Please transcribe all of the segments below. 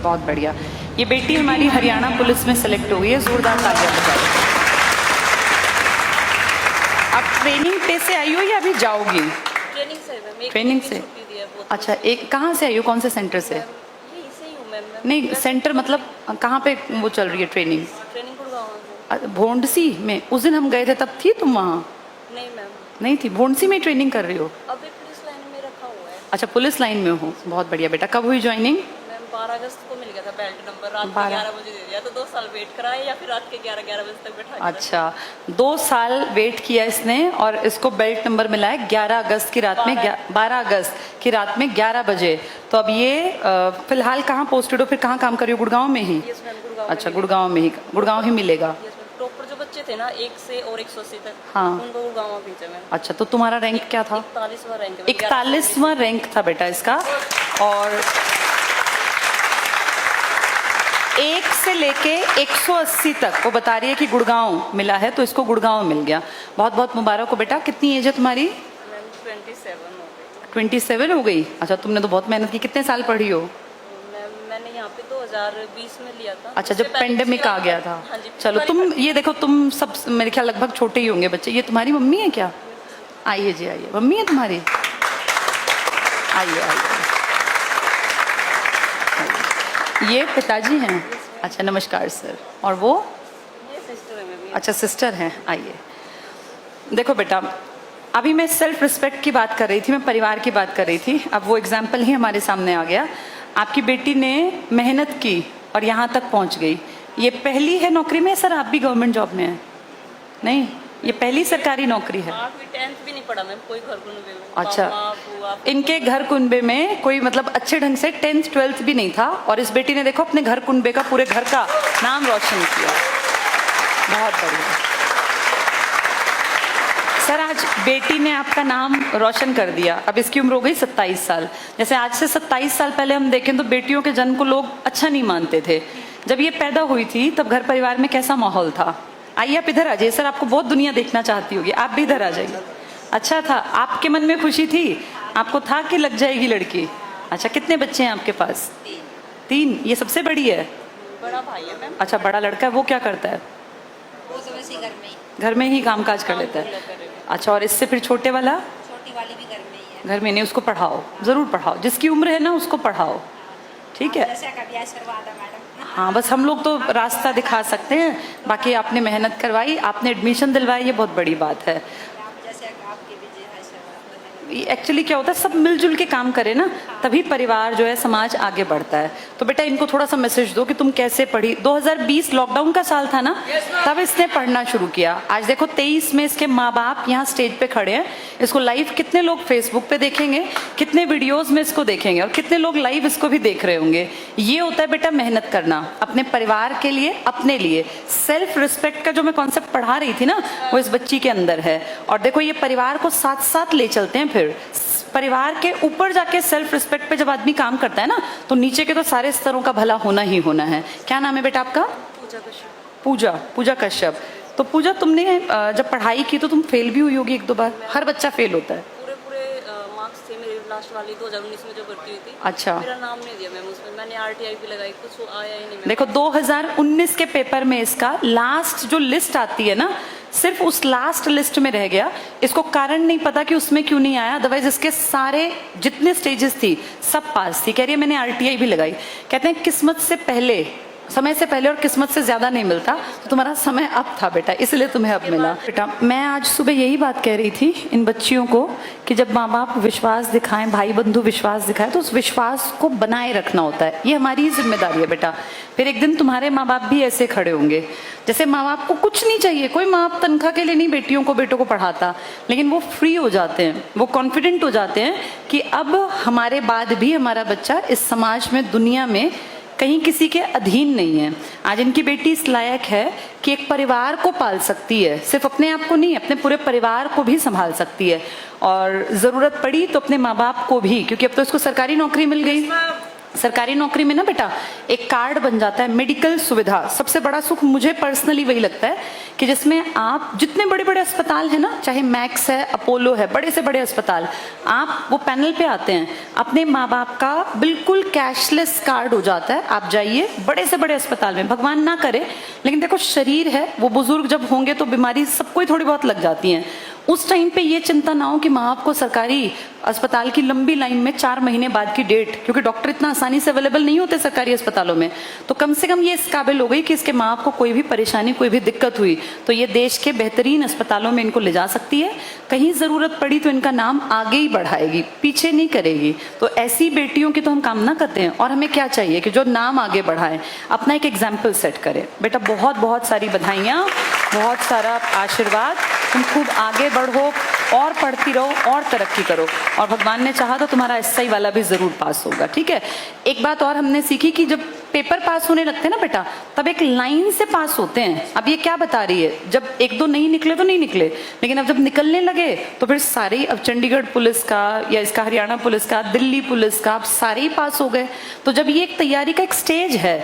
बहुत बढ़िया। ये बेटी हमारी हरियाणा पुलिस में सेलेक्ट हो गई है, जोरदार तालियां बजाएं। आप ट्रेनिंग पे से आई हो या अभी जाओगी? ट्रेनिंग से मैम, ट्रेनिंग से। अच्छा, एक कहाँ से आई हो, कौन से सेंटर से? यहीं से ही हूँ मैम। नहीं, सेंटर मतलब कहाँ पे वो चल रही है ट्रेनिंग? ट्रेनिंग गुड़गांव में। भोंडसी में उस दिन हम गए थे, तब थी तुम वहाँ? नहीं मैम, नहीं थी। भोंडसी में ट्रेनिंग कर रही हो? अभी पुलिस लाइन में रखा हुआ है। अच्छा, पुलिस लाइन में हो, बहुत बढ़िया बेटा। कब हुई ज्वाइनिंग? मैम 12 अगस्त को मिल गया था बेल्ट नंबर, रात के 11 बजे दे दिया, तो 2 साल वेट कराए या फिर रात के 11 बजे तक बैठा दिया। अच्छा, 2 साल वेट किया इसने और इसको बेल्ट नंबर मिला है 11 अगस्त की रात में, 12 अगस्त की रात में 11 बजे। तो अब ये फिलहाल कहाँ पोस्टेड हो, फिर कहाँ काम कर रही हो? गुड़गांव में ही? Yes ma'am, Gurgaon. अच्छा, गुड़गांव में ही, गुड़गांव ही मिलेगा। प्रॉपर जो बच्चे थे ना 1 से और 180 तक, हाँ, उनको गुड़गांव में भेजा मैम। अच्छा, तो तुम्हारा रैंक क्या था? 41वां रैंक। 41वां रैंक था बेटा इसका। और 1 से लेके 180 तक वो बता रही है कि गुड़गांव मिला है, तो इसको गुड़गांव मिल गया। बहुत बहुत मुबारक हो बेटा। कितनी एज है तुम्हारी? मैम 27 हो गई। 27 हो गई? अच्छा, तुमने तो बहुत मेहनत की। कितने साल पढ़ी हो? मैंने यहाँ पे 2020 में लिया था। अच्छा, जब पेंडेमिक आ गया था। हाँ जी। चलो, तुम ये देखो, तुम सब मेरे ख्याल लगभग छोटे ही होंगे बच्चे। ये तुम्हारी मम्मी है क्या? आइए जी, आइए। मम्मी है तुम्हारी? आइए आइए। ये पिताजी हैं? अच्छा, नमस्कार सर। और वो? ये सिस्टर है मेरी। अच्छा, सिस्टर हैं। आइए। देखो बेटा, अभी मैं सेल्फ रिस्पेक्ट की बात कर रही थी, मैं परिवार की बात कर रही थी। अब वो एग्जाम्पल ही हमारे सामने आ गया। आपकी बेटी ने मेहनत की और यहाँ तक पहुँच गई। ये पहली है नौकरी में? सर, आप भी गवर्नमेंट जॉब में हैं? नहीं, ये पहली सरकारी नौकरी है। 8वीं 10th भी नहीं पढ़ा मैम, कोई घर कुनबे में। अच्छा, इनके घर कुनबे में कोई मतलब अच्छे ढंग से 10th 12th भी नहीं था, और इस बेटी ने देखो अपने घर कुनबे का, पूरे घर का नाम रोशन किया। बहुत बढ़िया सर। आज बेटी ने आपका नाम रोशन कर दिया। अब इसकी उम्र हो गई 27 साल। जैसे आज से 27 साल पहले हम देखें तो बेटियों के जन्म को लोग अच्छा नहीं मानते थे। जब ये पैदा हुई थी तब घर परिवार में कैसा माहौल था? आइए, आप इधर आ जाइए सर, आपको बहुत दुनिया देखना चाहती होगी। आप भी इधर आ जाइए। अच्छा था? आपके मन में खुशी थी? आपको था कि लग जाएगी लड़की? अच्छा, कितने बच्चे हैं आपके पास? 3। ये सबसे बड़ी है? बड़ा भाई है मैम। अच्छा, बड़ा लड़का है। वो क्या करता है? वो तो वैसे घर में ही काम काज कर लेता है। अच्छा, और इससे फिर छोटे वाला? छोटी वाली भी घर में ही है। घर में नहीं, उसको पढ़ाओ, जरूर पढ़ाओ। जिसकी उम्र है ना उसको पढ़ाओ, ठीक है? हाँ, बस हम लोग तो रास्ता दिखा सकते हैं, बाकी आपने मेहनत करवाई, आपने एडमिशन दिलवाई, ये बहुत बड़ी बात है। एक्चुअली क्या होता है, सब मिलजुल के काम करे ना, तभी परिवार जो है, समाज आगे बढ़ता है। तो बेटा इनको थोड़ा सा मैसेज दो कि तुम कैसे पढ़ी। 2020 लॉकडाउन का साल था ना, तब इसने पढ़ना शुरू किया। आज देखो 23 में इसके माँ बाप यहाँ स्टेज पे खड़े हैं। इसको लाइव कितने लोग फेसबुक पे देखेंगे, कितने वीडियोज में इसको देखेंगे, और कितने लोग लाइव इसको भी देख रहे होंगे। ये होता है बेटा मेहनत करना, अपने परिवार के लिए, अपने लिए। सेल्फ रिस्पेक्ट का जो मैं कॉन्सेप्ट पढ़ा रही थी ना, वो इस बच्ची के अंदर है। और देखो, ये परिवार को साथ साथ ले चलते हैं। फिर परिवार के ऊपर जाके सेल्फ रिस्पेक्ट पे जब आदमी काम करता है ना, तो नीचे के तो सारे स्तरों का भला होना ही होना है। क्या नाम है बेटा आपका? पूजा कश्यप। पूजा कश्यप। तो पूजा, तुमने जब पढ़ाई की तो तुम फेल भी हुई होगी 1-2 बार? हर बच्चा फेल होता है। पूरे मार्क्स थे मेरे लास्ट वाली 2019 में जो भर्ती हुई थी। अच्छा, मेरा नाम नहीं दिया मैम उसमें, मैंने RTI भी लगाई, कुछ आया ही नहीं। देखो 2019 के पेपर में इसका लास्ट जो लिस्ट आती है ना, सिर्फ उस लास्ट लिस्ट में रह गया। इसको कारण नहीं पता कि उसमें क्यों नहीं आया, अदरवाइज इसके सारे जितने स्टेजेस थी सब पास थी। कह रही है मैंने RTI भी लगाई। कहते हैं किस्मत से पहले, समय से पहले और किस्मत से ज्यादा नहीं मिलता, तो तुम्हारा समय अब था बेटा, इसलिए तुम्हें अब मिला। बेटा मैं आज सुबह यही बात कह रही थी इन बच्चियों को कि जब माँ बाप विश्वास दिखाएं, भाई बंधु विश्वास दिखाएं, तो उस विश्वास को बनाए रखना होता है। ये हमारी ही जिम्मेदारी है बेटा। फिर एक दिन तुम्हारे माँ बाप भी ऐसे खड़े होंगे। जैसे माँ बाप को कुछ नहीं चाहिए, कोई माँ बाप तनख्वाह के लिए नहीं बेटियों को, बेटों को पढ़ाता, लेकिन वो फ्री हो जाते हैं, वो कॉन्फिडेंट हो जाते हैं कि अब हमारे बाद भी हमारा बच्चा इस समाज में, दुनिया में कहीं किसी के अधीन नहीं है। आज इनकी बेटी इस लायक है कि एक परिवार को पाल सकती है, सिर्फ अपने आप को नहीं, अपने पूरे परिवार को भी संभाल सकती है। और जरूरत पड़ी तो अपने माँ बाप को भी, क्योंकि अब तो इसको सरकारी नौकरी मिल गई, सरकारी नौकरी में ना बेटा एक कार्ड बन जाता है मेडिकल सुविधा। सबसे बड़ा सुख मुझे पर्सनली वही लगता है कि जिसमें आप जितने बड़े बड़े अस्पताल है ना, चाहे मैक्स है, अपोलो है, बड़े से बड़े अस्पताल, आप वो पैनल पे आते हैं, अपने माँ बाप का बिल्कुल कैशलेस कार्ड हो जाता है। आप जाइए बड़े से बड़े अस्पताल में, भगवान ना करे लेकिन देखो शरीर है, वो बुजुर्ग जब होंगे तो बीमारी सबको ही थोड़ी बहुत लग जाती है। उस टाइम पे ये चिंता ना हो कि माँ बाप को सरकारी अस्पताल की लंबी लाइन में 4 महीने बाद की डेट, क्योंकि डॉक्टर इतना आसानी से अवेलेबल नहीं होते सरकारी अस्पतालों में, तो कम से कम ये इस काबिल हो गई कि इसके माँ बाप को कोई भी परेशानी, कोई भी दिक्कत हुई तो ये देश के बेहतरीन अस्पतालों में इनको ले जा सकती है। कहीं जरूरत पड़ी तो इनका नाम आगे ही बढ़ाएगी, पीछे नहीं करेगी। तो ऐसी बेटियों की तो हम कामना करते हैं, और हमें क्या चाहिए कि जो नाम आगे बढ़ाए, अपना एक एग्जाम्पल सेट करे। बेटा बहुत बहुत सारी बधाइयाँ, बहुत सारा आशीर्वाद, तुम खूब आगे बढ़ो और पढ़ती रहो और तरक्की करो, और भगवान ने चाहा तो तुम्हारा एसआई वाला भी जरूर पास होगा, ठीक है। एक बात और हमने सीखी कि जब पेपर पास होने लगते हैं ना बेटा, तब एक लाइन से पास होते हैं। अब ये क्या बता रही है, जब 1-2 नहीं निकले तो नहीं निकले, लेकिन अब जब निकलने लगे तो फिर सारे, अब चंडीगढ़ पुलिस का या इसका हरियाणा पुलिस का, दिल्ली पुलिस का, अब सारे ही पास हो गए। तो जब ये एक तैयारी का एक स्टेज है,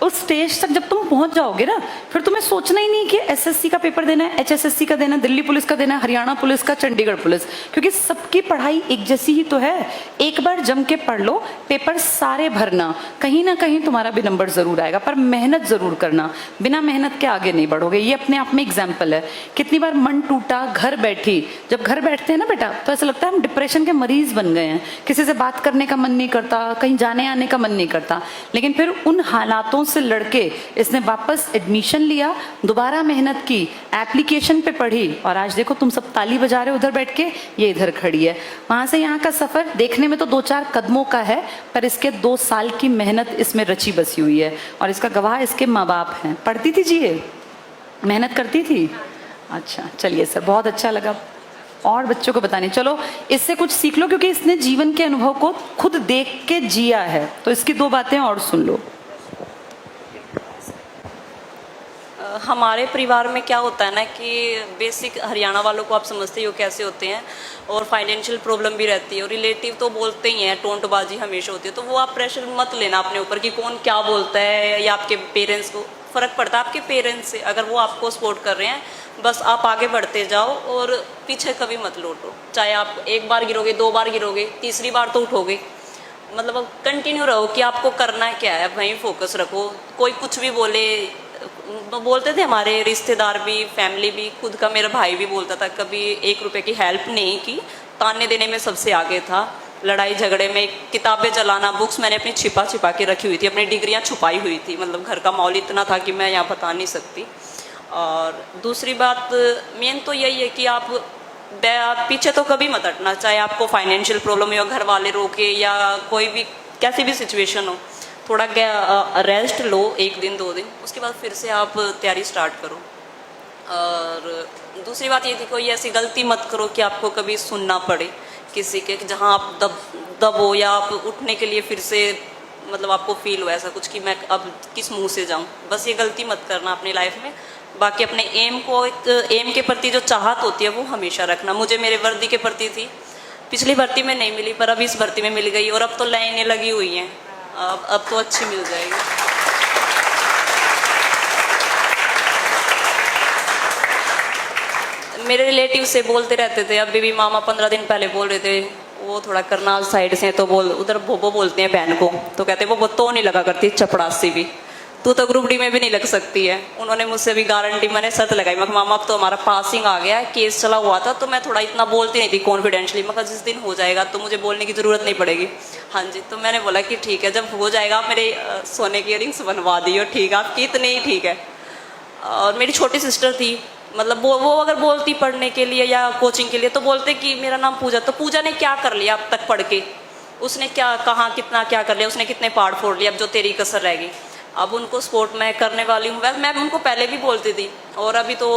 उस स्टेज तक जब तुम पहुंच जाओगे ना, फिर तुम्हें सोचना ही नहीं कि एसएससी का पेपर देना है, एचएसएससी का देना है, दिल्ली पुलिस का देना है, हरियाणा पुलिस का, चंडीगढ़ पुलिस, क्योंकि सबकी पढ़ाई एक जैसी ही तो है। एक बार जम के पढ़ लो, पेपर सारे भरना, कहीं ना कहीं तुम्हारा भी नंबर जरूर आएगा, पर मेहनत जरूर करना। बिना मेहनत के आगे नहीं बढ़ोगे। ये अपने आप में एग्जाम्पल है। कितनी बार मन टूटा, घर बैठी, जब घर बैठते हैं ना बेटा तो ऐसा लगता है हम डिप्रेशन के मरीज बन गए हैं, किसी से बात करने का मन नहीं करता, कहीं जाने आने का मन नहीं करता, लेकिन फिर उन हालातों से लड़के इसने वापस एडमिशन लिया, दोबारा मेहनत की, एप्लीकेशन पे पढ़ी, और आज देखो तुम सब ताली बजा रहे हो उधर बैठ के, ये इधर खड़ी है। वहां से यहाँ का सफर देखने में तो 2-4 कदमों का है, पर इसके 2 साल की मेहनत इसमें रची बसी हुई है, और इसका गवाह इसके माँ बाप हैं। पढ़ती थी जी, ये मेहनत करती थी। अच्छा चलिए सर, बहुत अच्छा लगा। और बच्चों को बताने चलो, इससे कुछ सीख लो, क्योंकि इसने जीवन के अनुभव को खुद देख के जिया है, तो इसकी 2 बातें और सुन लो। हमारे परिवार में क्या होता है ना कि बेसिक हरियाणा वालों को आप समझते हो कैसे होते हैं, और फाइनेंशियल प्रॉब्लम भी रहती है, और रिलेटिव तो बोलते ही हैं, टोंटबाजी हमेशा होती है। तो वो आप प्रेशर मत लेना अपने ऊपर कि कौन क्या बोलता है, या आपके पेरेंट्स को फ़र्क पड़ता है आपके पेरेंट्स से। अगर वो आपको सपोर्ट कर रहे हैं, बस आप आगे बढ़ते जाओ और पीछे कभी मत लौटो। चाहे आप 1 बार गिरोगे, 2 बार गिरोगे, तीसरी बार तो उठोगे। मतलब कंटिन्यू रहो कि आपको करना क्या है, वहीं फोकस रखो। कोई कुछ भी बोले, तो बोलते थे हमारे रिश्तेदार भी, फैमिली भी, खुद का मेरा भाई भी बोलता था, कभी 1 रुपए की हेल्प नहीं की, ताने देने में सबसे आगे था, लड़ाई झगड़े में, किताबें जलाना, बुक्स मैंने अपनी छिपा छिपा के रखी हुई थी, अपनी डिग्रियां छुपाई हुई थी। मतलब घर का माहौल इतना था कि मैं यहाँ बता नहीं सकती। और दूसरी बात मेन तो यही है कि आप पीछे तो कभी मत हटना, चाहे आपको फाइनेंशियल प्रॉब्लम हो, घर वाले रोके, या कोई भी कैसी भी सिचुएशन हो, थोड़ा रेस्ट लो 1 दिन 2 दिन, उसके बाद फिर से आप तैयारी स्टार्ट करो। और दूसरी बात ये थी, कोई ऐसी गलती मत करो कि आपको कभी सुनना पड़े किसी के, जहाँ आप दबो, या आप उठने के लिए फिर से मतलब आपको फील हो ऐसा कुछ कि मैं अब किस मुंह से जाऊं। बस ये गलती मत करना अपनी लाइफ में। बाकी अपने एम को, एक एम के प्रति जो चाहत होती है वो हमेशा रखना। मुझे मेरे वर्दी के प्रति थी, पिछली भर्ती में नहीं मिली, पर अब इस भर्ती में मिल गई, और अब तो लाइनें लगी हुई हैं, अब तो अच्छी मिल जाएगी। मेरे रिलेटिव से बोलते रहते थे, अभी भी मामा 15 दिन पहले बोल रहे थे, वो थोड़ा करनाल साइड से, तो उधर भोबो बोलते हैं बहन को, तो कहते हैं वो तो नहीं लगा करती चपड़ासी भी, तू तो ग्रुप डी में भी नहीं लग सकती है। उन्होंने मुझसे भी गारंटी, मैंने शर्त लगाई, मैं मामा अब तो हमारा पासिंग आ गया है, केस चला हुआ था, तो मैं थोड़ा इतना बोलती नहीं थी कॉन्फिडेंशली, मैं जिस दिन हो जाएगा तो मुझे बोलने की ज़रूरत नहीं पड़ेगी। हाँ जी, तो मैंने बोला कि ठीक है, जब हो जाएगा आप मेरे सोने की इयरिंग्स बनवा दियो, ठीक है, आपकी इतने ही ठीक है। और मेरी छोटी सिस्टर थी, मतलब वो अगर बोलती पढ़ने के लिए या कोचिंग के लिए, तो बोलते कि मेरा नाम पूजा, तो पूजा ने क्या कर लिया अब तक पढ़ के, उसने क्या कहाँ कितना क्या कर लिया, उसने कितने पार्ट फोड़ लिया, अब जो तेरी कसर रहेगी। अब उनको सपोर्ट मैं करने वाली हूँ। वैसे मैं उनको पहले भी बोलती थी, और अभी तो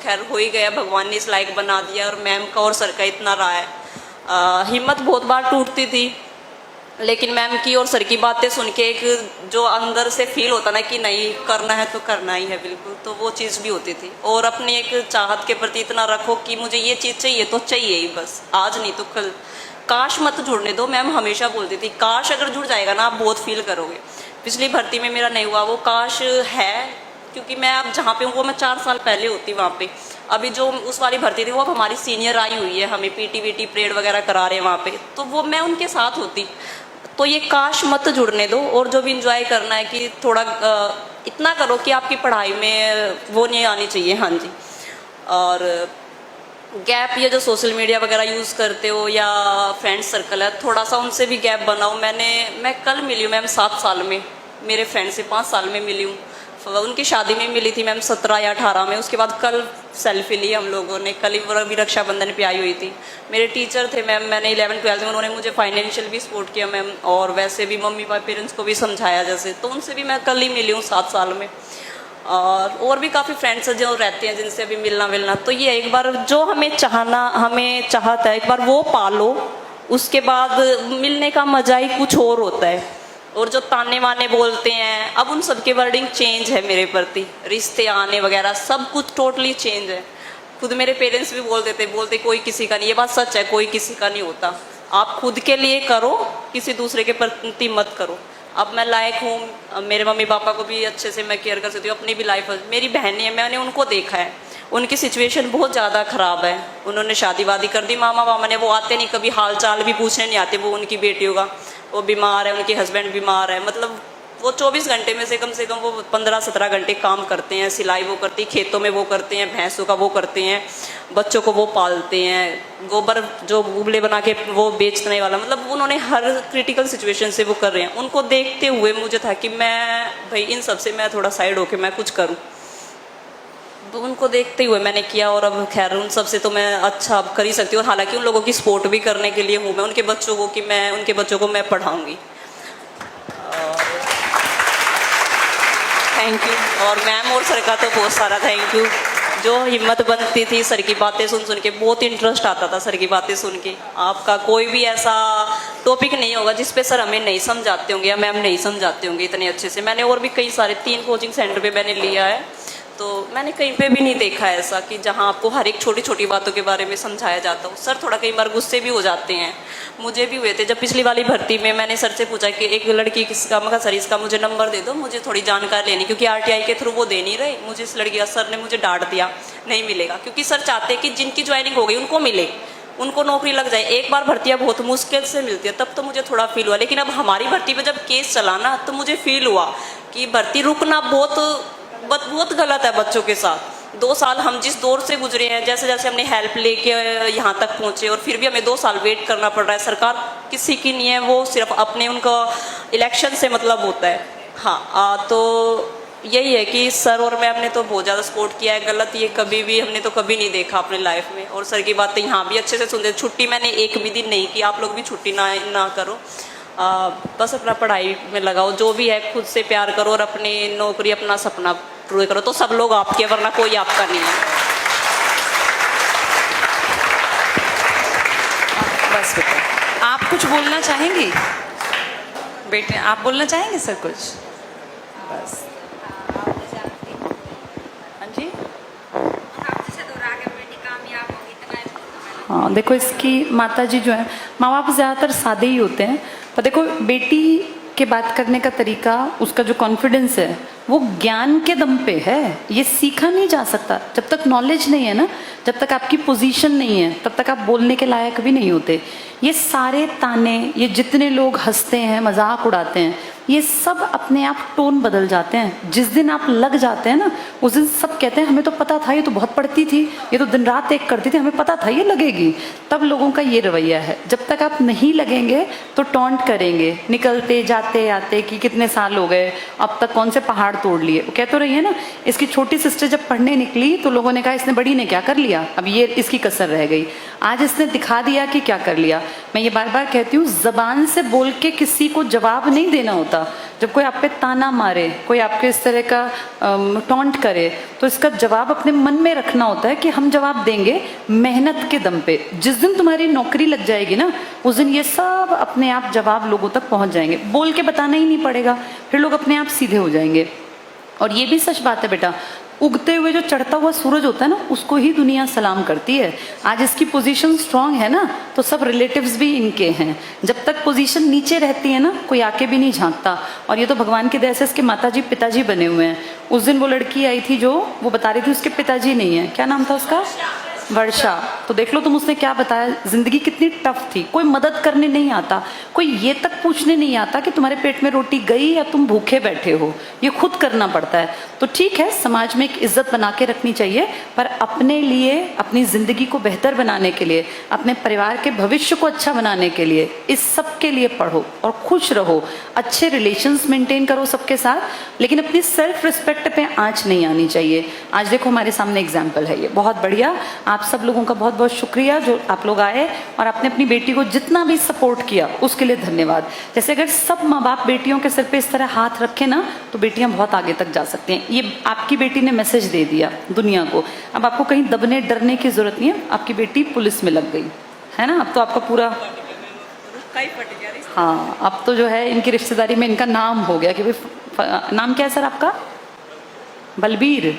खैर हो ही गया, भगवान ने इस लायक बना दिया, और मैम का और सर का इतना रहा है। हिम्मत बहुत बार टूटती थी, लेकिन मैम की और सर की बातें सुन के एक जो अंदर से फील होता ना कि नहीं करना है तो करना ही है बिल्कुल, तो वो चीज़ भी होती थी। और अपनी एक चाहत के प्रति इतना रखो कि मुझे ये चीज़ चाहिए तो चाहिए ही, बस आज नहीं तो कल, काश मत जुड़ने दो, मैम हमेशा बोलती थी काश अगर जुड़ जाएगा ना आप बहुत फील करोगे। पिछली भर्ती में मेरा नहीं हुआ वो काश है, क्योंकि मैं अब जहाँ पे हूँ वो मैं 4 साल पहले होती वहाँ पे। अभी जो उस वाली भर्ती थी वो अब हमारी सीनियर आई हुई है, हमें पीटी वीटी परेड वगैरह करा रहे हैं वहाँ पे, तो वो मैं उनके साथ होती। तो ये काश मत जुड़ने दो, और जो भी इंजॉय करना है कि थोड़ा इतना करो कि आपकी पढ़ाई में वो नहीं आनी चाहिए। हाँ जी। और गैप, ये जो सोशल मीडिया वगैरह यूज़ करते हो या फ्रेंड सर्कल है, थोड़ा सा उनसे भी गैप बनाओ। मैं कल मिली हूँ मैम 7 साल में, मेरे फ्रेंड से 5 साल में मिली हूँ। उनकी शादी में मिली थी मैम 17 या 18 में, उसके बाद कल सेल्फी ली हम लोगों ने, कल ही वो भी रक्षाबंधन पे आई हुई थी। मेरे टीचर थे मैम, मैंने 11th-12th में उन्होंने मुझे फाइनेंशियल भी सपोर्ट किया मैम, और वैसे भी मम्मी पापा पेरेंट्स को भी समझाया जैसे, तो उनसे भी मैं कल ही मिली हूँ 7 साल में। और भी काफ़ी फ्रेंड्स हैं जो रहते हैं जिनसे अभी मिलना। तो ये एक बार जो हमें चाहता है एक बार वो पालो, उसके बाद मिलने का मजा ही कुछ और होता है। और जो ताने वाने बोलते हैं, अब उन सबके वर्डिंग चेंज है मेरे प्रति, रिश्ते आने वगैरह सब कुछ टोटली चेंज है। खुद मेरे पेरेंट्स भी बोलते कोई किसी का नहीं, ये बात सच है, कोई किसी का नहीं होता। आप खुद के लिए करो, किसी दूसरे के प्रति मत करो। अब मैं लायक हूँ, मेरे मम्मी पापा को भी अच्छे से मैं केयर कर सकती हूँ, अपनी भी लाइफ। मेरी बहनें हैं, मैंने उनको देखा है, उनकी सिचुएशन बहुत ज़्यादा ख़राब है। उन्होंने शादी वादी कर दी, मामा ने, वो आते नहीं, कभी हाल चाल भी पूछने नहीं आते। वो उनकी बेटियों का, वो बीमार है, उनके हस्बैंड बीमार है, मतलब वो 24 घंटे में से कम वो 15-17 घंटे काम करते हैं। सिलाई वो करती, खेतों में वो करते हैं, भैंसों का वो करते हैं, बच्चों को वो पालते हैं, गोबर जो गुबले बना के वो बेचने वाला, मतलब उन्होंने हर क्रिटिकल सिचुएशन से वो कर रहे हैं। उनको देखते हुए मुझे था कि मैं भाई इन सब से मैं थोड़ा साइड होके मैं कुछ करूँ। तो उनको देखते हुए मैंने किया, और अब खैर उन सब से तो मैं अच्छा अब कर ही सकती हूँ। और हालांकि उन लोगों की सपोर्ट भी करने के लिए हूँ मैं, उनके बच्चों को कि मैं उनके बच्चों को मैं पढ़ाऊँगी। Thank you. और मैम और सर का तो बहुत सारा थैंक यू, जो हिम्मत बनती थी सर की बातें सुन के, बहुत इंटरेस्ट आता था सर की बातें सुन के। आपका कोई भी ऐसा टॉपिक नहीं होगा जिस पे सर हमें नहीं समझाते होंगे या मैम नहीं समझाते होंगे इतने अच्छे से। मैंने और भी कई सारे 3 कोचिंग सेंटर पे मैंने लिया है, तो मैंने कहीं पे भी नहीं देखा ऐसा कि जहाँ आपको हर एक छोटी छोटी बातों के बारे में समझाया जाता हो। सर थोड़ा कई बार गुस्से भी हो जाते हैं, मुझे भी हुए थे। जब पिछली वाली भर्ती में मैंने सर से पूछा कि एक लड़की किसका, मैं कहा सर इसका मुझे नंबर दे दो, मुझे थोड़ी जानकारी लेनी, क्योंकि RTI के थ्रू वो दे नहीं रहे मुझे। इस लड़की का सर ने मुझे डांट दिया, नहीं मिलेगा, क्योंकि सर चाहते हैं कि जिनकी ज्वाइनिंग हो गई उनको मिले, उनको नौकरी लग जाए। एक बार भर्तियाँ बहुत मुश्किल से मिलती है, तब तो मुझे थोड़ा फील हुआ। लेकिन अब हमारी भर्ती में जब केस चला ना, तो मुझे फील हुआ कि भर्ती रुकना बहुत गलत है बच्चों के साथ। 2 साल हम जिस दौर से गुजरे हैं, जैसे जैसे हमने हेल्प लेके यहाँ तक पहुँचे, और फिर भी हमें 2 साल वेट करना पड़ रहा है। सरकार किसी की नहीं है, वो सिर्फ अपने उनका इलेक्शन से मतलब होता है। हाँ, तो यही है कि सर और मैम ने तो बहुत ज़्यादा सपोर्ट किया है। गलत ये कभी भी हमने तो कभी नहीं देखा अपने लाइफ में। और सर की बातें यहाँ भी अच्छे से सुनते। छुट्टी मैंने एक भी दिन नहीं की, आप लोग भी छुट्टी ना करो, बस अपना पढ़ाई में लगाओ, जो भी है खुद से प्यार करो, और अपनी नौकरी अपना सपना पूरा करो, तो सब लोग आपके, वरना कोई आपका नहीं है। बस बेटा, आप कुछ बोलना चाहेंगी? बेटे आप बोलना चाहेंगे सर कुछ? बस हाँ जी। हाँ देखो, इसकी माता जी जो है, माँ बाप ज़्यादातर सादे ही होते हैं, पर देखो बेटी के बात करने का तरीका, उसका जो कॉन्फिडेंस है वो ज्ञान के दम पे है। ये सीखा नहीं जा सकता। जब तक नॉलेज नहीं है ना, जब तक आपकी पोजीशन नहीं है, तब तक आप बोलने के लायक भी नहीं होते। ये सारे ताने, ये जितने लोग हंसते हैं, मजाक उड़ाते हैं, ये सब अपने आप टोन बदल जाते हैं। जिस दिन आप लग जाते हैं ना, उस दिन सब कहते हैं हमें तो पता था, ये तो बहुत पढ़ती थी, ये तो दिन रात एक करती थी, हमें पता था ये लगेगी। तब लोगों का ये रवैया है। जब तक आप नहीं लगेंगे तो टॉन्ट करेंगे, निकलते जाते आते कि कितने साल हो गए, अब तक कौन से पहाड़ तोड़ लिए। वो कह तो रही है ना, इसकी छोटी सिस्टर जब पढ़ने निकली तो लोगों ने कहा इसने बड़ी ने क्या कर लिया, अब ये इसकी कसर रह गई। आज इसने दिखा दिया कि क्या कर लिया। मैं ये बार बार कहती हूँ, जबान से बोल के किसी को जवाब नहीं देना होता। जब कोई आप पे ताना मारे, कोई आपके इस तरह का टॉन्ट करे, तो इसका जवाब अपने मन में रखना होता है कि हम जवाब देंगे मेहनत के दम पे। जिस दिन तुम्हारी नौकरी लग जाएगी ना, उस दिन ये सब अपने आप जवाब लोगों तक पहुंच जाएंगे। बोल के बताना ही नहीं पड़ेगा, फिर लोग अपने आप सीधे हो जाएंगे। और ये भी सच बात है बेटा, उगते हुए जो चढ़ता हुआ सूरज होता है ना, उसको ही दुनिया सलाम करती है। आज इसकी पोजीशन स्ट्रांग है ना, तो सब रिलेटिव्स भी इनके हैं। जब तक पोजीशन नीचे रहती है ना, कोई आके भी नहीं झांकता। और ये तो भगवान की दया से इसके माताजी पिताजी बने हुए हैं। उस दिन वो लड़की आई थी जो वो बता रही थी उसके पिताजी नहीं है, क्या नाम था उसका, वर्षा। तो देख लो तुम, उसने क्या बताया, जिंदगी कितनी टफ थी, कोई मदद करने नहीं आता, कोई ये तक पूछने नहीं आता कि तुम्हारे पेट में रोटी गई या तुम भूखे बैठे हो, ये खुद करना पड़ता है। तो ठीक है, समाज में एक इज्जत बना के रखनी चाहिए, पर अपने लिए, अपनी जिंदगी को बेहतर बनाने के लिए, अपने परिवार के भविष्य को अच्छा बनाने के लिए, इस सब के लिए पढ़ो और खुश रहो, अच्छे रिलेशंस मेंटेन करो सबके साथ, लेकिन अपनी सेल्फ रिस्पेक्ट पे आंच नहीं आनी चाहिए। आज देखो हमारे सामने एग्जाम्पल है, ये बहुत बढ़िया। आप सब लोगों का बहुत बहुत शुक्रिया जो आप लोग आए और आपने अपनी बेटी को जितना भी सपोर्ट किया उसके लिए धन्यवाद। जैसे अगर सब माँ बाप बेटियों के सिर पे इस तरह हाथ रखे ना, तो बेटियां बहुत आगे तक जा सकती हैं। ये आपकी बेटी ने मैसेज दे दिया दुनिया को। अब आपको कहीं दबने डरने की जरूरत नहीं है। आपकी बेटी पुलिस में लग गई है ना, अब तो आपका पूरा, हाँ, अब तो जो है इनकी रिश्तेदारी में इनका नाम हो गया कि भाई, नाम क्या है सर आपका, बलबीर।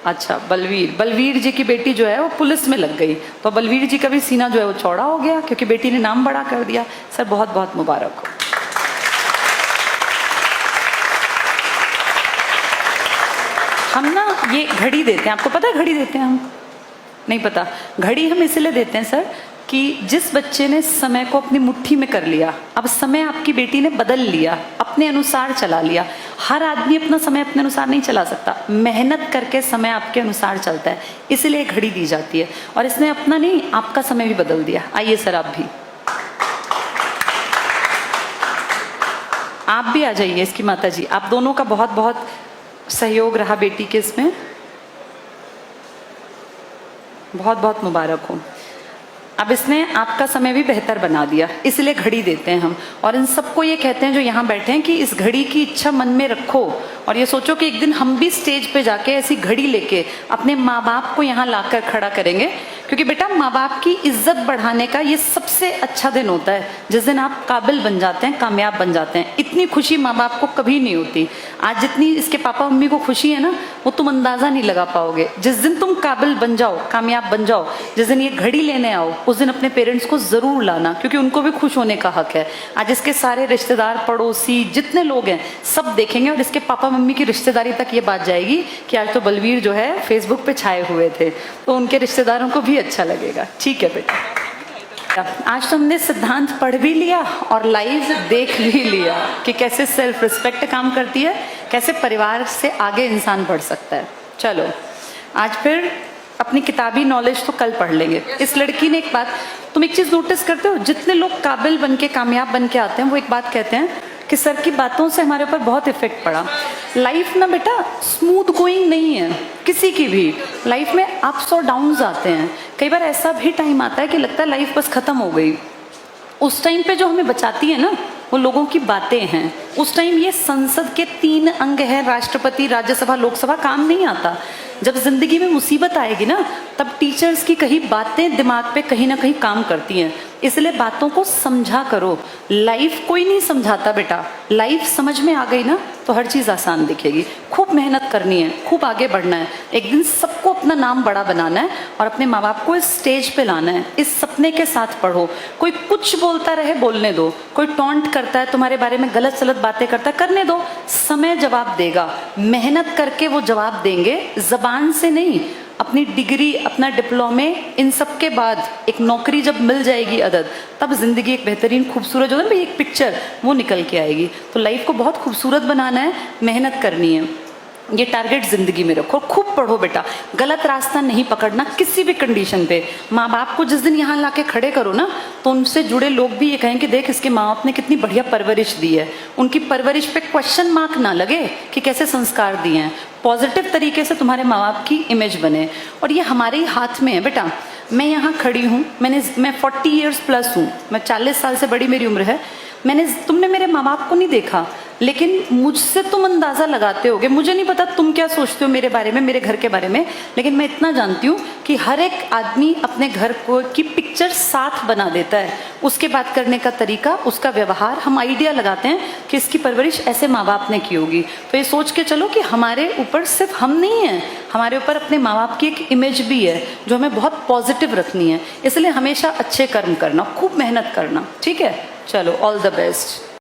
अच्छा, बलवीर जी की बेटी जो है वो पुलिस में लग गई, तो बलवीर जी का भी सीना जो है वो चौड़ा हो गया क्योंकि बेटी ने नाम बड़ा कर दिया। सर बहुत बहुत मुबारक हो। हम ना ये घड़ी देते हैं, आपको पता है घड़ी देते हैं हम, नहीं पता? घड़ी हम इसलिए देते हैं सर कि जिस बच्चे ने समय को अपनी मुट्ठी में कर लिया, अब समय आपकी बेटी ने बदल लिया, अपने अनुसार चला लिया। हर आदमी अपना समय अपने अनुसार नहीं चला सकता, मेहनत करके समय आपके अनुसार चलता है, इसलिए घड़ी दी जाती है। और इसने अपना नहीं, आपका समय भी बदल दिया। आइए सर आप भी आ जाइए, इसकी माता जी। आप दोनों का बहुत बहुत सहयोग रहा बेटी के इसमें, बहुत बहुत मुबारक हो। अब इसने आपका समय भी बेहतर बना दिया, इसलिए घड़ी देते हैं हम। और इन सबको ये कहते हैं जो यहाँ बैठे हैं कि इस घड़ी की इच्छा मन में रखो और ये सोचो कि एक दिन हम भी स्टेज पे जाके ऐसी घड़ी लेके अपने माँ बाप को यहाँ लाकर खड़ा करेंगे। क्योंकि बेटा माँ बाप की इज्जत बढ़ाने का ये सबसे अच्छा दिन होता है, जिस दिन आप काबिल बन जाते हैं, कामयाब बन जाते हैं। इतनी खुशी माँ बाप को कभी नहीं होती। आज जितनी इसके पापा मम्मी को खुशी है ना, वो तुम अंदाजा नहीं लगा पाओगे। जिस दिन तुम काबिल बन जाओ, कामयाब बन जाओ, जिस दिन ये घड़ी लेने आओ, उस दिन अपने पेरेंट्स को जरूर लाना, क्योंकि उनको भी खुश होने का हक है। आज इसके सारे रिश्तेदार, पड़ोसी, जितने लोग हैं, सब देखेंगे और इसके पापा मम्मी की रिश्तेदारी तक ये बात जाएगी कि आज तो बलवीर जो है फेसबुक पे छाए हुए थे, तो उनके रिश्तेदारों को भी अच्छा लगेगा। ठीक है बेटा, आज तो हमने सिद्धांत पढ़ भी लिया और लाइव देख भी लिया कि कैसे सेल्फ रिस्पेक्ट काम करती है, कैसे परिवार से आगे इंसान बढ़ सकता है। चलो आज फिर अपनी किताबी नॉलेज तो कल पढ़ लेंगे। इस लड़की ने एक बात, तुम एक चीज नोटिस करते हो, जितने लोग काबिल बन के, कामयाब बन के आते हैं, वो एक बात कहते हैं कि सर की बातों से हमारे ऊपर बहुत इफेक्ट पड़ा। लाइफ ना बेटा स्मूथ गोइंग नहीं है किसी की भी, लाइफ में अप्स और डाउन्स आते हैं। कई बार ऐसा भी टाइम आता है कि लगता है लाइफ बस खत्म हो गई। उस टाइम पे जो हमें बचाती है ना, वो लोगों की बातें हैं। उस टाइम ये संसद के 3 अंग हैं, राष्ट्रपति, राज्यसभा, लोकसभा, काम नहीं आता। जब जिंदगी में मुसीबत आएगी ना, तब टीचर्स की कही बातें दिमाग पे कहीं ना कहीं काम करती हैं। इसलिए बातों को समझा करो। लाइफ कोई नहीं समझाता बेटा, लाइफ समझ में आ गई ना तो हर चीज आसान दिखेगी। खूब मेहनत करनी है, खूब आगे बढ़ना है, एक दिन सबको अपना नाम बड़ा बनाना है और अपने माँ बाप को इस स्टेज पे लाना है। इस सपने के साथ पढ़ो। कोई कुछ बोलता रहे, बोलने दो। कोई टॉन्ट करता है, तुम्हारे बारे में गलत सलत बातें करता है, करने दो। समय जवाब देगा, मेहनत करके वो जवाब देंगे, जबान से नहीं। अपनी डिग्री, अपना डिप्लोमे, इन सब के बाद एक नौकरी जब मिल जाएगी अदद, तब जिंदगी एक बेहतरीन खूबसूरत जो है भाई एक पिक्चर वो निकल के आएगी। तो लाइफ को बहुत खूबसूरत बनाना है, मेहनत करनी है, ये टारगेट जिंदगी में रखो। खूब पढ़ो बेटा, गलत रास्ता नहीं पकड़ना किसी भी कंडीशन पे। माँ बाप को जिस दिन यहाँ लाके खड़े करो ना, तो उनसे जुड़े लोग भी ये कहें कि देख इसके माँ बाप ने कितनी बढ़िया परवरिश दी है। उनकी परवरिश पे क्वेश्चन मार्क ना लगे कि कैसे संस्कार दिए हैं। पॉजिटिव तरीके से तुम्हारे माँ बाप की इमेज बने, और ये हमारे ही हाथ में है बेटा। मैं यहाँ खड़ी हूँ, मैं 40 ईयर्स प्लस हूँ, मैं 40 साल से बड़ी मेरी उम्र है। तुमने मेरे माँ बाप को नहीं देखा, लेकिन मुझसे तुम अंदाजा लगाते होगे, मुझे नहीं पता तुम क्या सोचते हो मेरे बारे में, मेरे घर के बारे में, लेकिन मैं इतना जानती हूँ कि हर एक आदमी अपने घर को की पिक्चर साथ बना देता है। उसके बात करने का तरीका, उसका व्यवहार, हम आइडिया लगाते हैं कि इसकी परवरिश ऐसे माँ बाप ने की होगी। तो ये सोच के चलो कि हमारे ऊपर सिर्फ हम नहीं हैं, हमारे ऊपर अपने माँ बाप की एक इमेज भी है जो हमें बहुत पॉजिटिव रखनी है। इसलिए हमेशा अच्छे कर्म करना, खूब मेहनत करना, ठीक है? चलो, ऑल द बेस्ट।